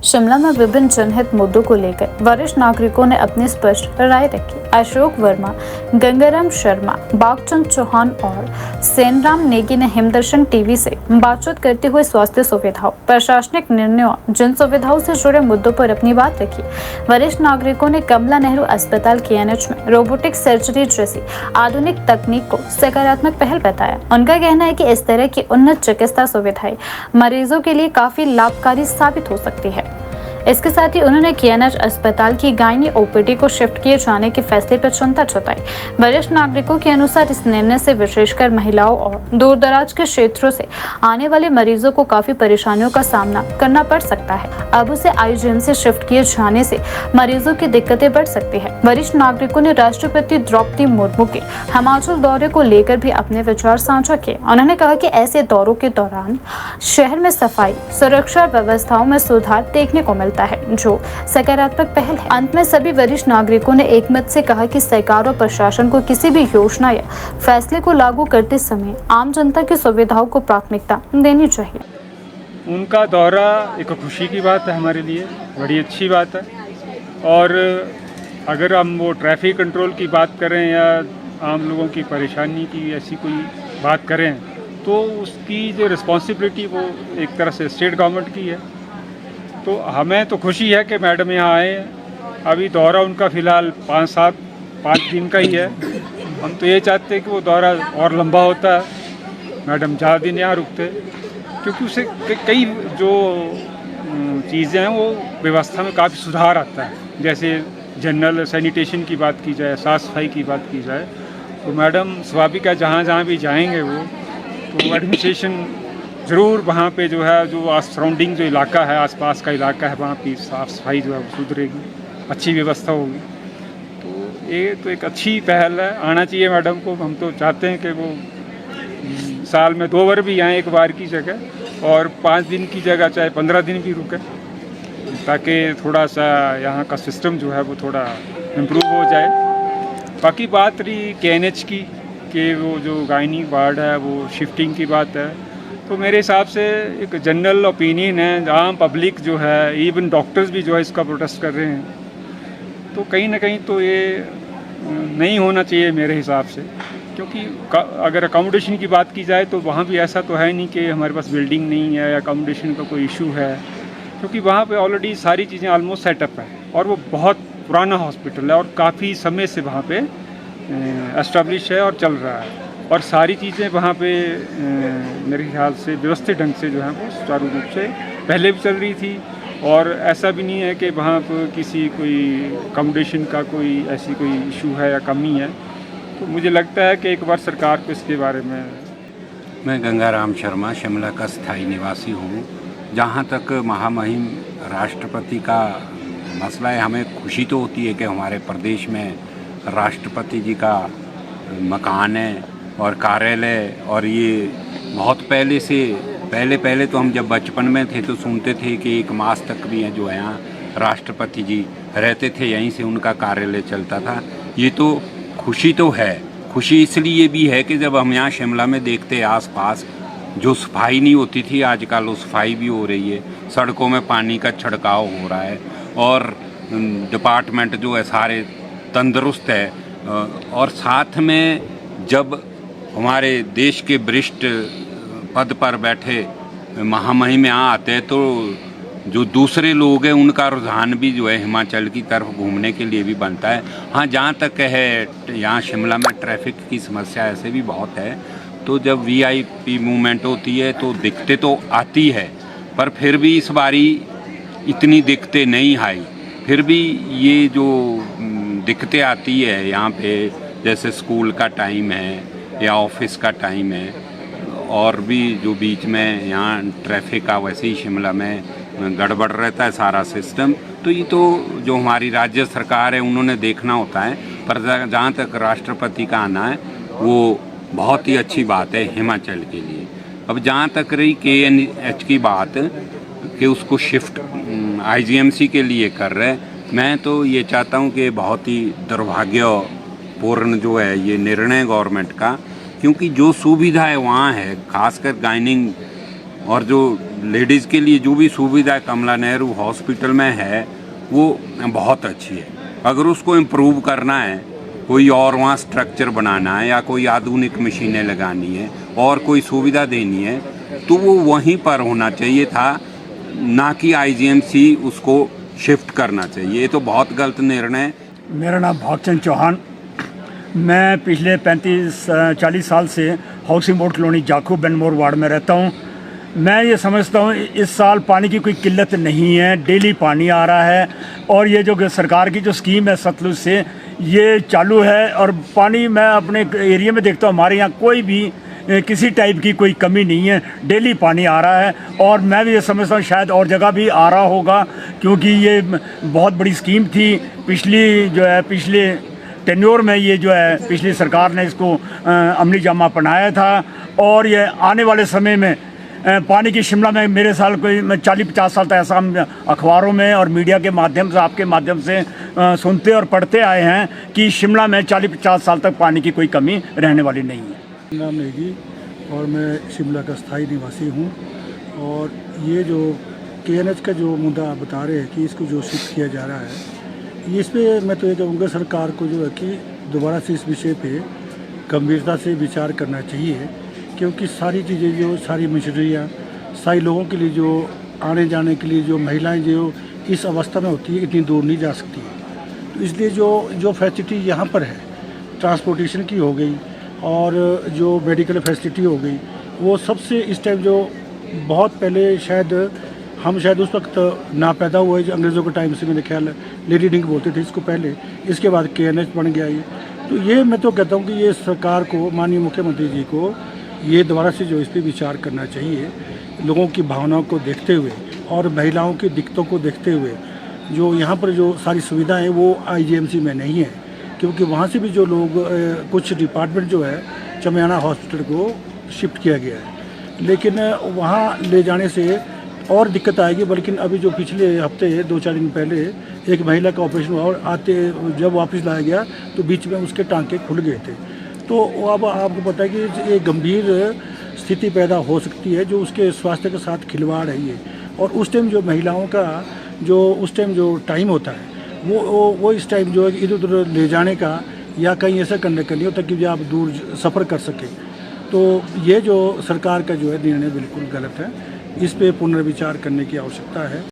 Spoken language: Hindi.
शिमला में विभिन्न जनहित मुद्दों को लेकर वरिष्ठ नागरिकों ने अपनी स्पष्ट राय रखी। अशोक वर्मा, गंगाराम शर्मा, बागचंद चौहान और सेनराम नेगी ने हिमदर्शन टीवी से बातचीत करते हुए स्वास्थ्य सुविधाओं, प्रशासनिक निर्णयों, जन सुविधाओं से जुड़े मुद्दों पर अपनी बात रखी। वरिष्ठ नागरिकों ने कमला नेहरू अस्पताल KNH में रोबोटिक सर्जरी जैसी आधुनिक तकनीक को सकारात्मक पहल बताया। उनका कहना है कि इस तरह की उन्नत चिकित्सा सुविधाएं मरीजों के लिए काफी लाभकारी साबित हो सकती है। इसके साथ ही उन्होंने KNH अस्पताल की गायनी OPD को शिफ्ट किए जाने के फैसले पर चिंता जताई। वरिष्ठ नागरिकों के अनुसार इस निर्णय से विशेषकर महिलाओं और दूर दराज के क्षेत्रों से आने वाले मरीजों को काफी परेशानियों का सामना करना पड़ सकता है। अब उसे IGM शिफ्ट किए जाने से मरीजों की दिक्कतें बढ़ सकती है। वरिष्ठ नागरिकों ने राष्ट्रपति द्रौपदी मुर्मू के हिमाचल दौरे को लेकर भी अपने विचार साझा किए। उन्होंने कहा कि ऐसे दौरों के दौरान शहर में सफाई, सुरक्षा व्यवस्थाओं में सुधार देखने को मिलता है, जो सकारात्मक पहल है। अंत में सभी वरिष्ठ नागरिकों ने एक मत से कहा कि सरकार और प्रशासन को किसी भी योजना या फैसले को लागू करते समय आम जनता की सुविधाओं को प्राथमिकता देनी चाहिए। उनका दौरा एक खुशी की बात है, हमारे लिए बड़ी अच्छी बात है। और अगर हम वो ट्रैफिक कंट्रोल की बात करें या आम लोगों की परेशानी की ऐसी कोई बात करें, तो उसकी जो रिस्पॉन्सिबिलिटी वो एक तरह से स्टेट गवर्नमेंट की है। तो हमें तो खुशी है कि मैडम यहाँ आए हैं। अभी दौरा उनका फ़िलहाल 5 दिन का ही है। हम तो ये चाहते हैं कि वो दौरा और लंबा होता है, मैडम ज़्यादा दिन यहाँ रुकते, क्योंकि उससे कई जो चीज़ें हैं वो व्यवस्था में काफ़ी सुधार आता है। जैसे जनरल सैनिटेशन की बात की जाए, साफ़ सफाई की बात की जाए, तो मैडम स्वाभाविक है जहाँ भी जाएंगे वो तो एडमिनिस्ट्रेशन ज़रूर वहाँ पे जो है, जो सराउंडिंग जो इलाका है, आसपास का इलाका है, वहाँ की साफ़ सफाई जो है वो सुधरेगी, अच्छी व्यवस्था होगी। तो ये तो एक अच्छी पहल है, आना चाहिए मैडम को। हम तो चाहते हैं कि वो साल में 2 बार भी आएँ, एक बार की जगह, और 5 दिन की जगह चाहे 15 दिन भी रुकें, ताकि थोड़ा सा यहाँ का सिस्टम जो है वो थोड़ा इम्प्रूव हो जाए। बाकी बात रही KNH की कि वो जो गायनी वार्ड है वो शिफ्टिंग की बात है, तो मेरे हिसाब से एक जनरल ओपिनियन है, आम पब्लिक जो है, इवन डॉक्टर्स भी जो है इसका प्रोटेस्ट कर रहे हैं। तो कहीं ना कहीं तो ये नहीं होना चाहिए मेरे हिसाब से, क्योंकि अगर अकोमोडेशन की बात की जाए तो वहाँ भी ऐसा तो है नहीं कि हमारे पास बिल्डिंग नहीं है या अकोमोडेशन का कोई इशू है, क्योंकि वहाँ पे ऑलरेडी सारी चीज़ें ऑलमोस्ट सेटअप है और वो बहुत पुराना हॉस्पिटल है और काफ़ी समय से वहाँ पे एस्टेब्लिश है और चल रहा है, और सारी चीज़ें वहाँ पे मेरे ख्याल से व्यवस्थित ढंग से जो है वो सुचारू रूप से पहले भी चल रही थी। और ऐसा भी नहीं है कि वहाँ पर किसी कोई अकोमोडेशन का कोई ऐसी कोई इशू है या कमी है। तो मुझे लगता है कि एक बार सरकार को इसके बारे में। मैं गंगाराम शर्मा शिमला का स्थायी निवासी हूँ। जहाँ तक महामहिम राष्ट्रपति का मसला है, हमें खुशी तो होती है कि हमारे प्रदेश में राष्ट्रपति जी का मकान है और कार्यालय, और ये बहुत पहले से पहले तो हम जब बचपन में थे तो सुनते थे कि 1 मास तक भी जो है यहाँ राष्ट्रपति जी रहते थे, यहीं से उनका कार्यालय चलता था। ये तो खुशी तो है। खुशी इसलिए भी है कि जब हम यहाँ शिमला में देखते आसपास जो सफाई नहीं होती थी, आजकल वो सफाई भी हो रही है, सड़कों में पानी का छिड़काव हो रहा है और डिपार्टमेंट जो है सारे तंदुरुस्त है। और साथ में जब हमारे देश के वरिष्ठ पद पर बैठे महामहिम यहाँ आते हैं तो जो दूसरे लोग हैं उनका रुझान भी जो है हिमाचल की तरफ घूमने के लिए भी बनता है। हाँ, जहाँ तक है यहाँ शिमला में ट्रैफिक की समस्या ऐसे भी बहुत है, तो जब VIP मूवमेंट होती है तो दिक्कतें तो आती है, पर फिर भी इस बारी इतनी दिक्कतें नहीं आई। फिर भी ये जो दिक्कतें आती है यहाँ पे, जैसे स्कूल का टाइम है या ऑफिस का टाइम है, और भी जो बीच में यहाँ ट्रैफिक का वैसे ही शिमला में गड़बड़ रहता है सारा सिस्टम। तो ये तो जो हमारी राज्य सरकार है उन्होंने देखना होता है, पर जहाँ तक राष्ट्रपति का आना है वो बहुत ही अच्छी बात है हिमाचल के लिए। अब जहाँ तक रही KNH की बात कि उसको शिफ्ट IGMC के लिए कर रहे, मैं तो ये चाहता हूँ कि बहुत ही दुर्भाग्यपूर्ण जो है ये निर्णय गवर्नमेंट का, क्योंकि जो सुविधाएं वहाँ है, खासकर गायनिंग और जो लेडीज़ के लिए जो भी सुविधा कमला नेहरू हॉस्पिटल में है वो बहुत अच्छी है। अगर उसको इम्प्रूव करना है, कोई और वहाँ स्ट्रक्चर बनाना है या कोई आधुनिक मशीनें लगानी है और कोई सुविधा देनी है तो वो वहीं पर होना चाहिए था, ना कि आईजीएमसी उसको शिफ्ट करना चाहिए। ये तो बहुत गलत निर्णय है। मेरा नाम भागचंद चौहान, मैं पिछले 35-40 साल से housing board colony Jakhu Benmore ward में रहता हूँ। मैं ये समझता हूँ इस साल पानी की कोई किल्लत नहीं है, डेली पानी आ रहा है और ये जो सरकार की जो स्कीम है सतलुज से ये चालू है और पानी मैं अपने एरिया में देखता हूँ हमारे यहाँ कोई भी किसी टाइप की कोई कमी नहीं है, डेली पानी आ रहा है। और मैं भी ये समझता हूँ शायद और जगह भी आ रहा होगा क्योंकि ये बहुत बड़ी स्कीम थी पिछले टेन्योर में, ये जो है पिछली सरकार ने इसको अमली जामा पहनाया था और ये आने वाले समय में पानी की शिमला में मेरे साल कोई 40-50 साल तक ऐसा हम अखबारों में और मीडिया के माध्यम से आपके माध्यम से सुनते और पढ़ते आए हैं कि शिमला में 40-50 साल तक पानी की कोई कमी रहने वाली नहीं है। नाम नेगी और मैं शिमला का स्थायी निवासी हूँ। और ये जो केएनएच का जो मुद्दा आप बता रहे हैं कि इसको जो शिफ्ट किया जा रहा है, इस पर मैं तो ये कहूँगा सरकार को जो है कि दोबारा से इस विषय पे गंभीरता से विचार करना चाहिए, क्योंकि सारी चीज़ें जो सारी मशीनरियाँ सारी लोगों के लिए जो आने जाने के लिए जो महिलाएं जो इस अवस्था में होती है इतनी दूर नहीं जा सकती है। तो इसलिए जो फैसिलिटी यहाँ पर है ट्रांसपोर्टेशन की हो गई और जो मेडिकल फैसिलिटी हो गई, वो सबसे इस टाइम जो बहुत पहले शायद उस वक्त ना पैदा हुआ है, जो अंग्रेज़ों के टाइम से मेरे ख्याल लेडी डिंक बोलते थे इसको पहले, इसके बाद केएनएच बन गया ये। तो ये मैं तो कहता हूँ कि ये सरकार को, माननीय मुख्यमंत्री जी को ये दोबारा से जो इस पर विचार करना चाहिए, लोगों की भावनाओं को देखते हुए और महिलाओं की दिक्कतों को देखते हुए। जो यहाँ पर जो सारी सुविधाएं हैं वो आईजीएमसी में नहीं है, क्योंकि वहाँ से भी जो लोग कुछ डिपार्टमेंट जो है चमियाना हॉस्पिटल को शिफ्ट किया गया है, लेकिन वहाँ ले जाने से और दिक्कत आएगी। बल्कि अभी जो पिछले हफ्ते 2-4 दिन पहले एक महिला का ऑपरेशन हुआ और जब वापस लाया गया तो बीच में उसके टांके खुल गए थे। तो अब आपको पता है कि एक गंभीर स्थिति पैदा हो सकती है जो उसके स्वास्थ्य के साथ खिलवाड़ है ये। और उस टाइम जो महिलाओं का जो उस टाइम जो टाइम होता है वो इस टाइम जो है इधर उधर ले जाने का या कहीं ऐसा करने का नहीं होता कि जो आप दूर सफ़र कर सकें। तो ये जो सरकार का जो है निर्णय बिल्कुल गलत है, इस पे पुनर्विचार करने की आवश्यकता है।